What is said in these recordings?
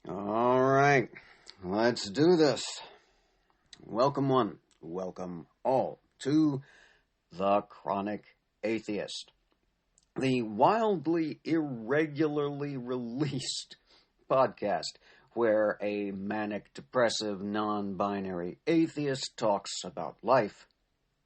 All right, let's do this. Welcome one, welcome all to The Chronic Atheist, the wildly irregularly released podcast where a manic depressive non-binary atheist talks about life,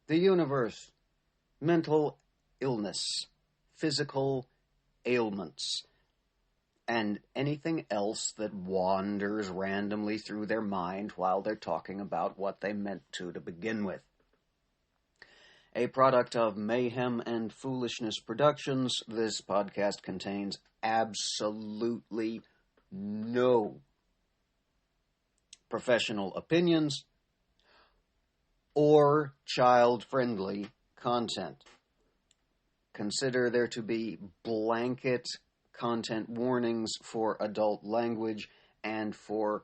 the universe, mental illness, physical ailments, and anything else that wanders randomly through their mind while they're talking about what they meant to begin with. A product of Mayhem and Foolishness Productions, this podcast contains absolutely no professional opinions or child-friendly content. Consider there to be blanket content warnings for adult language and for,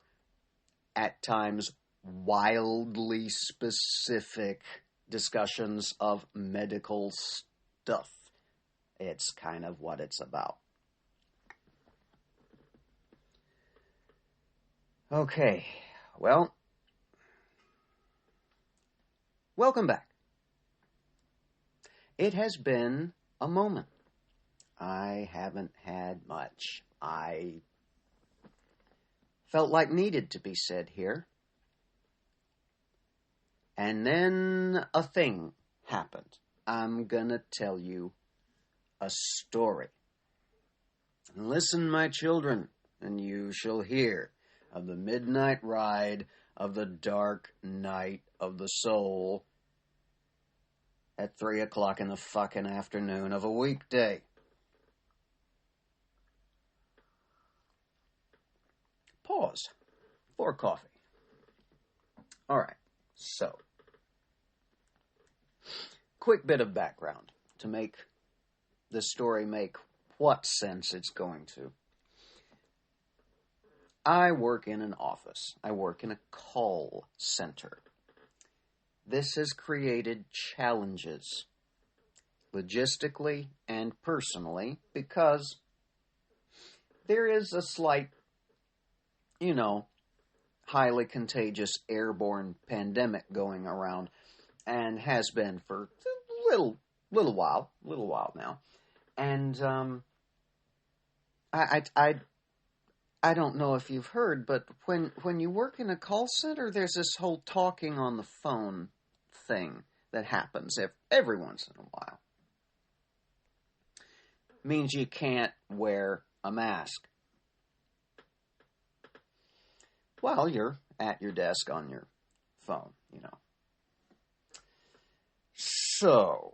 at times, wildly specific discussions of medical stuff. It's kind of what it's about. Okay, well, welcome back. It has been a moment. I haven't had much. I felt like needed to be said here. And then a thing happened. I'm gonna tell you a story. Listen, my children, and you shall hear of the midnight ride of the dark night of the soul at 3 o'clock in the fucking afternoon of a weekday. Pause for coffee. All right, so quick bit of background to make this story make what sense it's going to. I work in an office. I work in a call center. This has created challenges, logistically and personally, because there is a slight, highly contagious airborne pandemic going around, and has been for a little while now. And I don't know if you've heard, but when you work in a call center, there's this whole talking on the phone thing that happens every once in a while. Means you can't wear a mask. Well, you're at your desk on your phone, So,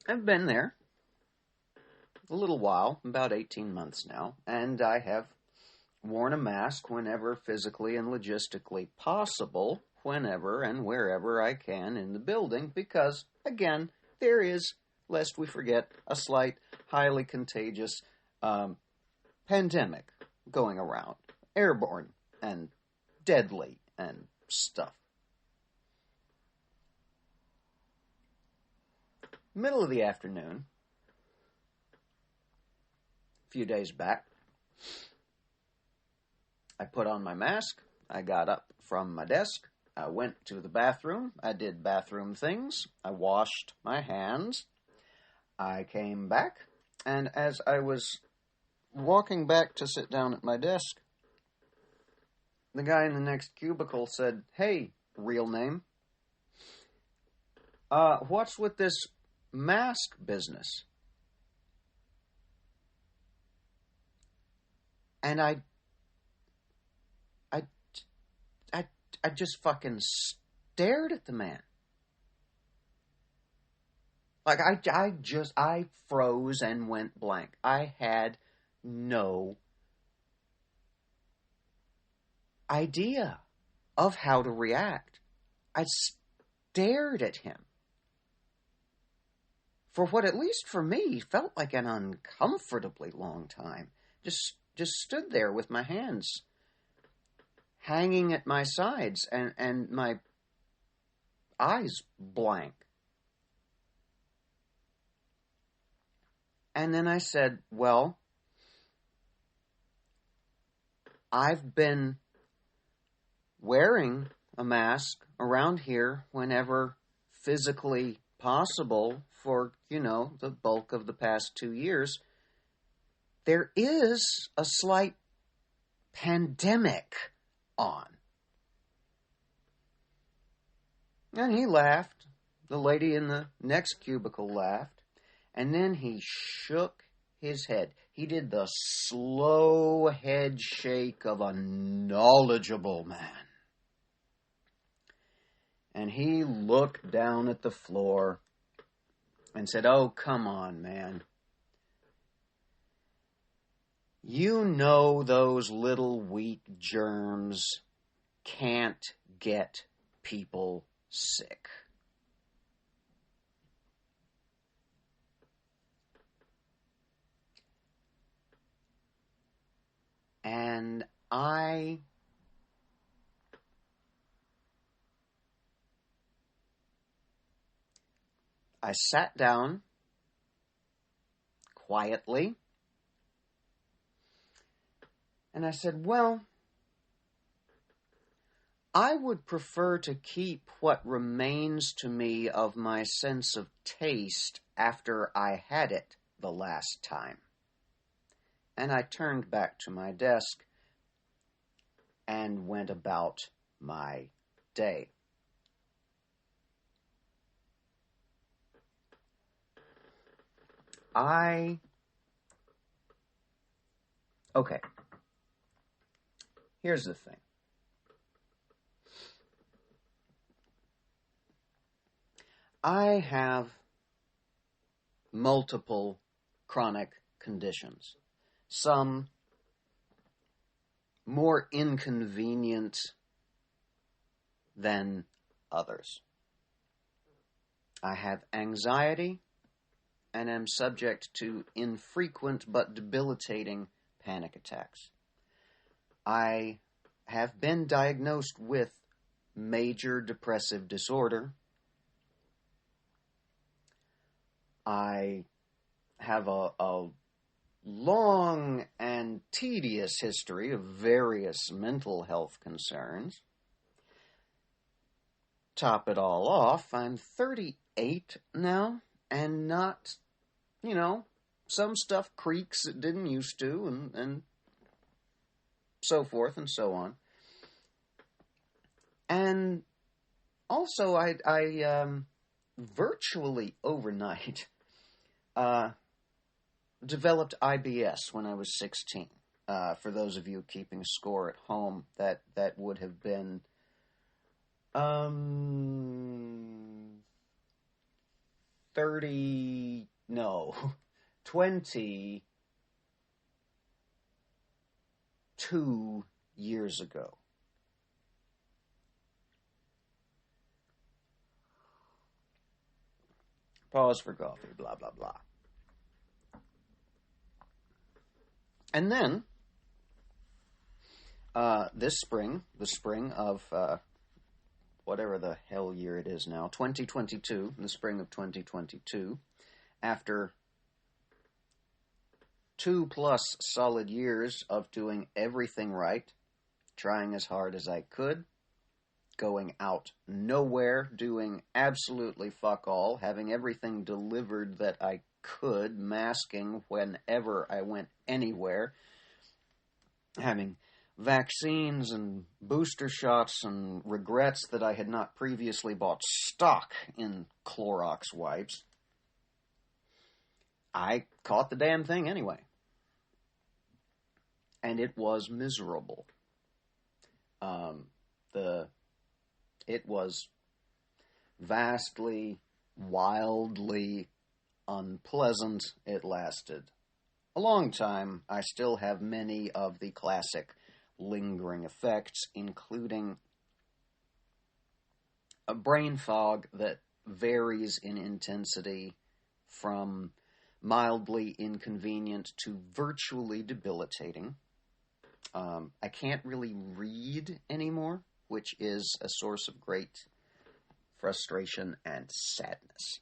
I've been there a little while, about 18 months now, and I have worn a mask whenever physically and logistically possible, whenever and wherever I can in the building, because, again, there is, lest we forget, a slight, highly contagious pandemic going around, airborne and deadly and stuff. Middle of the afternoon, a few days back, I put on my mask, I got up from my desk, I went to the bathroom, I did bathroom things, I washed my hands, I came back, and as I was walking back to sit down at my desk, the guy in the next cubicle said, "Hey, real name, what's with this mask business?" And I just fucking stared at the man. Like, I froze and went blank. I had no idea of how to react. I stared at him for what, at least for me, felt like an uncomfortably long time. Just stood there with my hands hanging at my sides and my eyes blank. And then I said, "Well, I've been wearing a mask around here whenever physically possible for, the bulk of the past 2 years. There is a slight pandemic on. And he laughed. The lady in the next cubicle laughed. And then he shook his head. He did the slow head shake of a knowledgeable man. And he looked down at the floor and said, "Oh, come on, man. You know those little weak germs can't get people sick." And I sat down quietly and I said, well, I would prefer to keep what remains to me of my sense of taste after I had it the last time. And I turned back to my desk and went about my day. Okay. Here's the thing. I have multiple chronic conditions. Some more inconvenient than others. I have anxiety and am subject to infrequent but debilitating panic attacks. I have been diagnosed with major depressive disorder. I have a long and tedious history of various mental health concerns. Top it all off, I'm 38 now, and not, some stuff creaks it didn't used to, and so forth and so on. And also, I virtually overnight developed IBS when I was 16. For those of you keeping score at home, that would have been 22 years ago. Pause for coffee, blah, blah, blah. And then, this spring, the spring of whatever the hell year it is now, 2022, the spring of 2022, after 2+ solid years of doing everything right, trying as hard as I could, going out nowhere, doing absolutely fuck all, having everything delivered that I could, masking whenever I went anywhere, having vaccines and booster shots and regrets that I had not previously bought stock in Clorox wipes. I caught the damn thing anyway. And it was miserable. It was vastly, wildly unpleasant. It lasted a long time. I still have many of the classic lingering effects, including a brain fog that varies in intensity from mildly inconvenient to virtually debilitating. I can't really read anymore, which is a source of great frustration and sadness.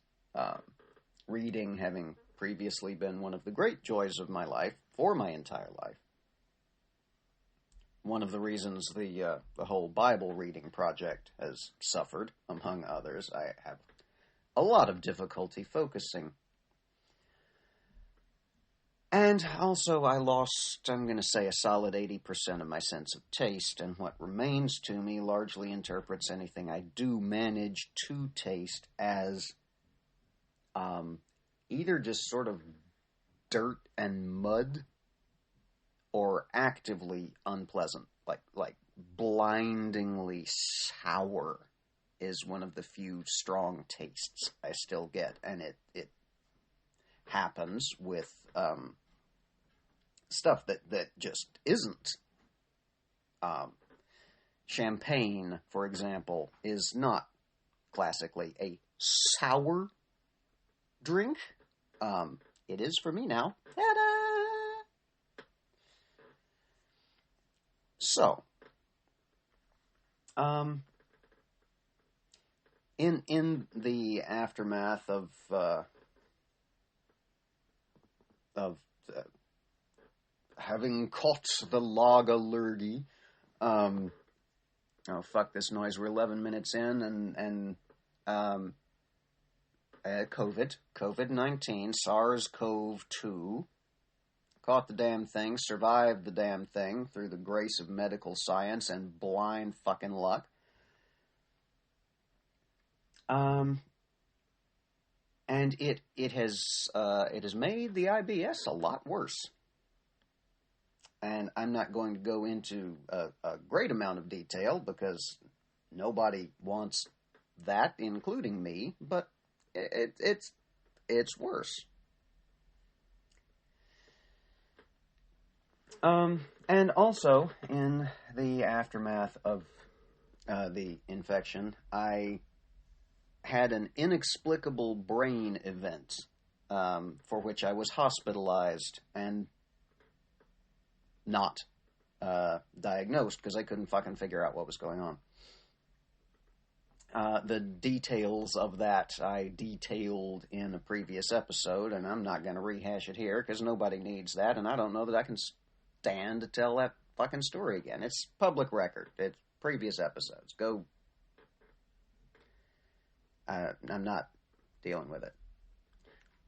Reading having previously been one of the great joys of my life for my entire life. one of the reasons the whole Bible reading project has suffered, among others. I have a lot of difficulty focusing. And also I lost, I'm going to say, a solid 80% of my sense of taste, and what remains to me largely interprets anything I do manage to taste as either just sort of dirt and mud or actively unpleasant, like blindingly sour is one of the few strong tastes I still get, and it happens with stuff that just isn't. Champagne, for example, is not classically a sour drink. It is for me now. Ta-da! So, in the aftermath of having caught the log allergy, oh fuck this noise, we're 11 minutes in, and COVID-19, SARS-CoV-2, caught the damn thing, survived the damn thing through the grace of medical science and blind fucking luck. And it has made the IBS a lot worse. And I'm not going to go into a great amount of detail because nobody wants that, including me, but it's worse. And also, in the aftermath of the infection, I had an inexplicable brain event for which I was hospitalized and not diagnosed because I couldn't fucking figure out what was going on. The details of that I detailed in a previous episode, and I'm not going to rehash it here because nobody needs that, and I don't know that I can stand to tell that fucking story again. It's public record. It's previous episodes. Go. I'm not dealing with it.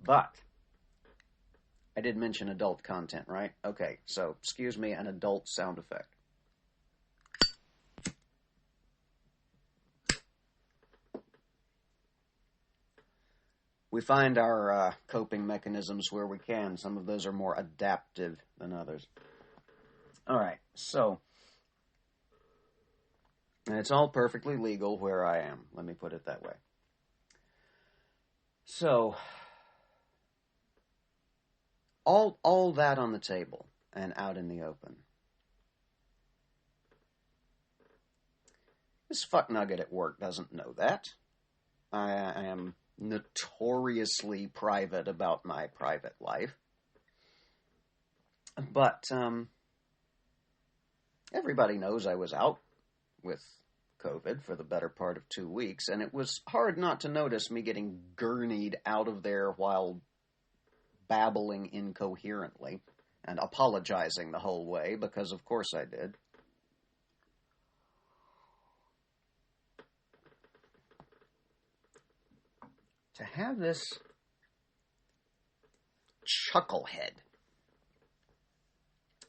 But I did mention adult content, right? Okay, so excuse me, an adult sound effect. We find our coping mechanisms where we can. Some of those are more adaptive than others. All right, so, and it's all perfectly legal where I am. Let me put it that way. So, all that on the table and out in the open. This fucknugget at work doesn't know that. I am notoriously private about my private life. But everybody knows I was out with COVID for the better part of 2 weeks, and it was hard not to notice me getting gurneyed out of there while babbling incoherently and apologizing the whole way, because of course I did. To have this chucklehead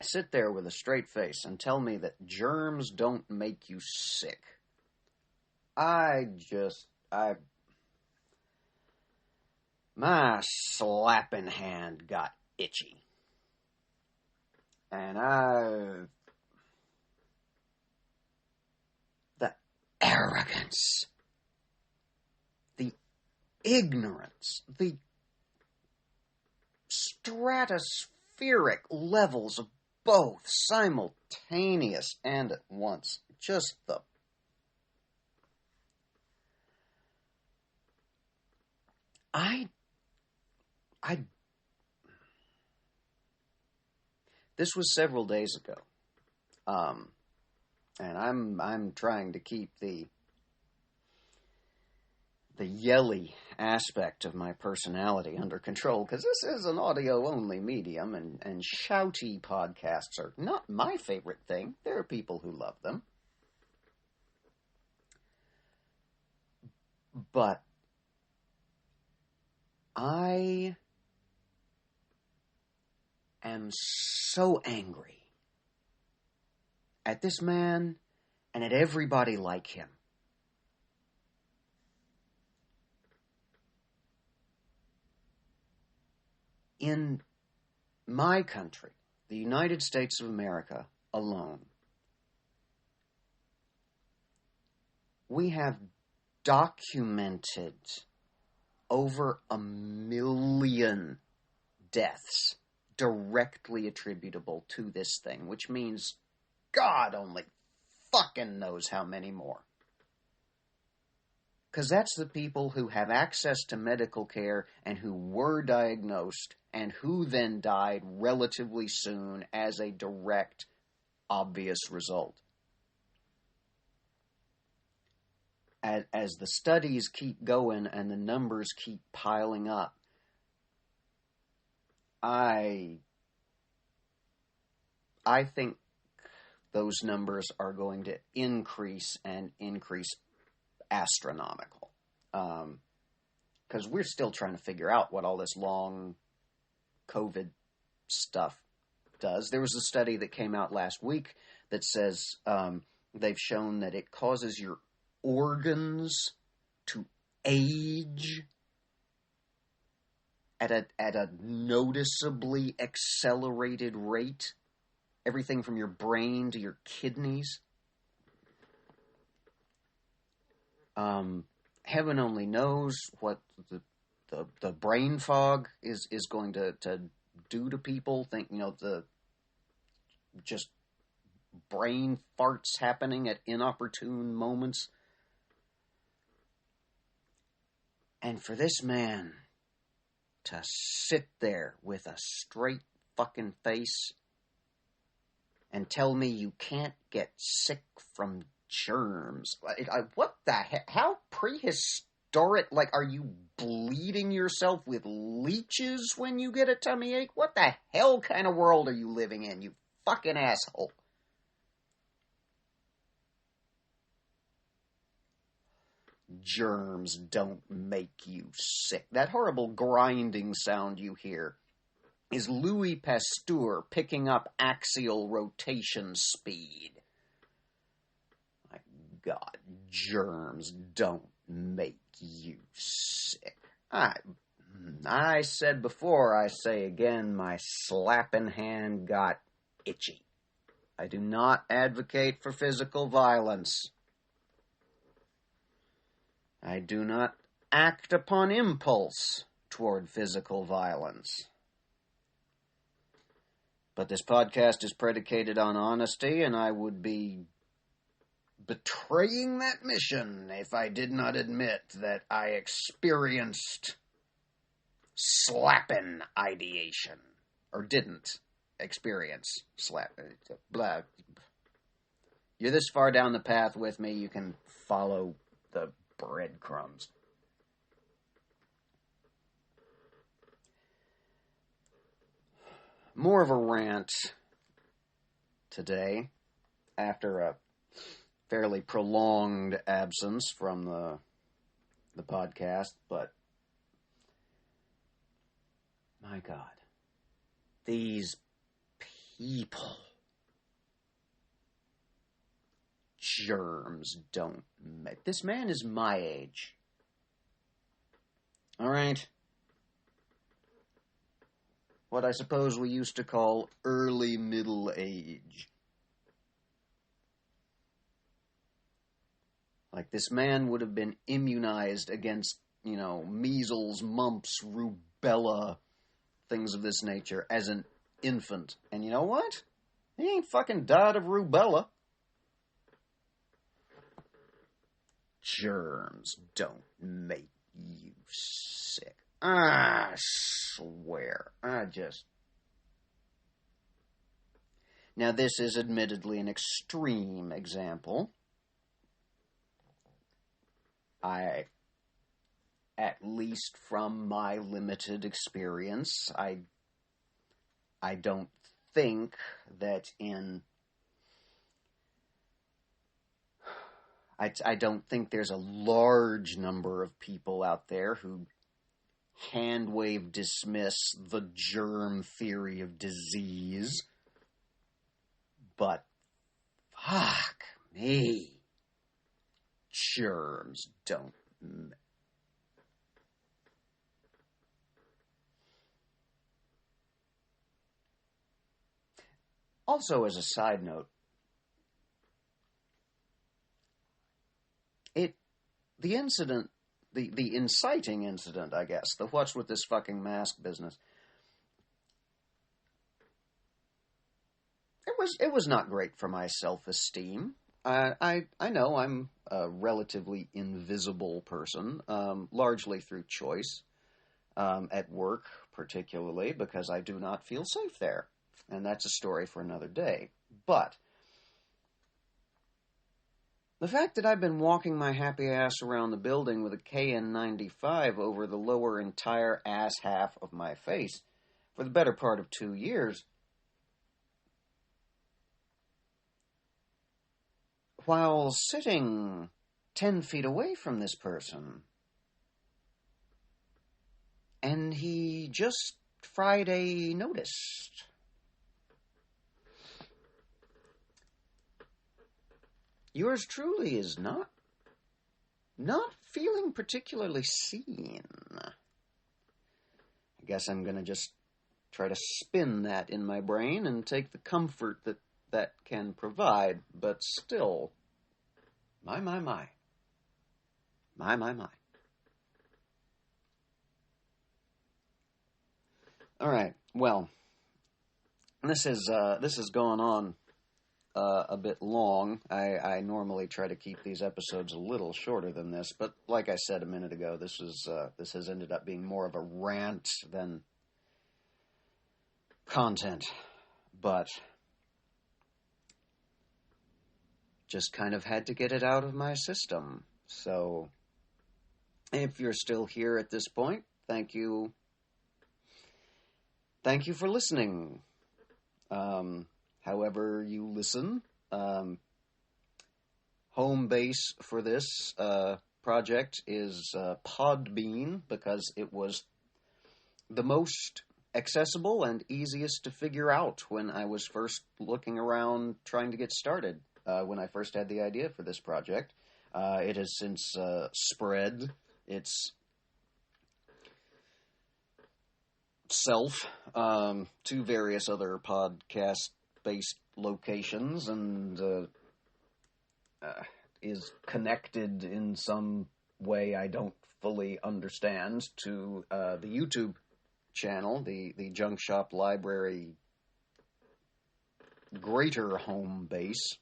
sit there with a straight face and tell me that germs don't make you sick, my slapping hand got itchy. And the arrogance, the ignorance, the stratospheric levels of both simultaneous and at once. Just the... This was several days ago. And I'm trying to keep the the yelly aspect of my personality under control, because this is an audio-only medium, and shouty podcasts are not my favorite thing. There are people who love them. But I am so angry at this man and at everybody like him. In my country, the United States of America alone, we have documented over 1 million deaths directly attributable to this thing, which means God only fucking knows how many more. Because that's the people who have access to medical care and who were diagnosed and who then died relatively soon as a direct, obvious result. As the studies keep going and the numbers keep piling up, I think those numbers are going to increase and increase astronomical. Because we're still trying to figure out what all this long COVID stuff does. There was a study that came out last week that says they've shown that it causes your organs to age at a noticeably accelerated rate. Everything from your brain to your kidneys. Heaven only knows what the brain fog is going to do to people. The just brain farts happening at inopportune moments. And for this man to sit there with a straight fucking face and tell me you can't get sick from germs. What the heck? How prehistoric? Like, are you bleeding yourself with leeches when you get a tummy ache? What the hell kind of world are you living in, you fucking asshole? Germs don't make you sick. That horrible grinding sound you hear is Louis Pasteur picking up axial rotation speed. My God, germs don't make you sick. I said before, I say again, my slapping hand got itchy. I do not advocate for physical violence. I do not act upon impulse toward physical violence. But this podcast is predicated on honesty, and I would be betraying that mission if I did not admit that I experienced slapping ideation. Or didn't experience blah. You're this far down the path with me, you can follow the breadcrumbs. More of a rant today, after a fairly prolonged absence from the podcast, but my God, these people, germs don't make. This man is my age. All right. What I suppose we used to call early middle age. Like, this man would have been immunized against, measles, mumps, rubella, things of this nature as an infant. And you know what? He ain't fucking died of rubella. Germs don't make you sick. I swear. Now, this is admittedly an extreme example. I at least from my limited experience, I don't think that I don't think there's a large number of people out there who hand-wave dismiss the germ theory of disease. But fuck me. Germs don't. Also, as a side note, the incident, the inciting incident, I guess, the what's with this fucking mask business, it was not great for my self-esteem. I know I'm a relatively invisible person, largely through choice, at work particularly, because I do not feel safe there. And that's a story for another day. But the fact that I've been walking my happy ass around the building with a KN95 over the lower entire ass half of my face for the better part of 2 years, while sitting 10 feet away from this person, and he just Friday noticed. Yours truly is not feeling particularly seen. I guess I'm going to just try to spin that in my brain and take the comfort that can provide, but still, my. All right, well, this has gone on a bit long. I normally try to keep these episodes a little shorter than this, but like I said a minute ago, this has ended up being more of a rant than content, but just kind of had to get it out of my system. So if you're still here at this point, thank you. Thank you for listening. However you listen, home base for this project is Podbean, because it was the most accessible and easiest to figure out when I was first looking around trying to get started. When I first had the idea for this project, it has since spread its self to various other podcast-based locations, and is connected in some way I don't fully understand to the YouTube channel, the Junk Shop Library greater home base.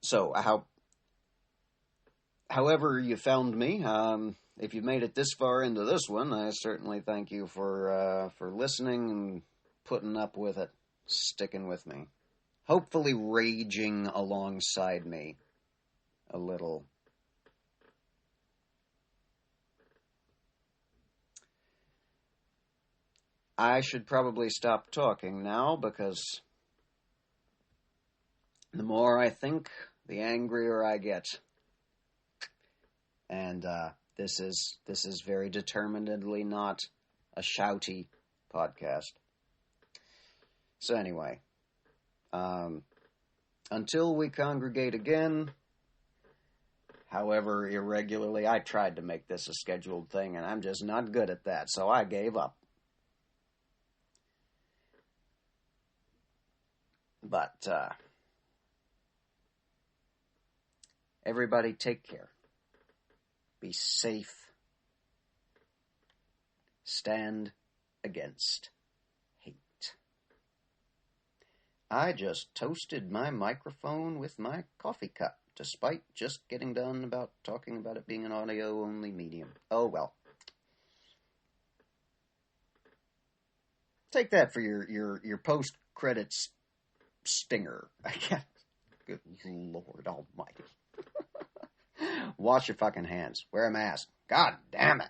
So, however you found me, if you made it this far into this one, I certainly thank you for listening and putting up with it, sticking with me. Hopefully raging alongside me a little. I should probably stop talking now, because the more I think, the angrier I get. And this is very determinedly not a shouty podcast. So anyway, until we congregate again, however irregularly, I tried to make this a scheduled thing, and I'm just not good at that, so I gave up. But everybody take care. Be safe. Stand against hate. I just toasted my microphone with my coffee cup, despite just getting done about talking about it being an audio-only medium. Oh well. Take that for your post-credits stinger, I guess. Good Lord Almighty. wash your fucking hands. Wear a mask. God damn it.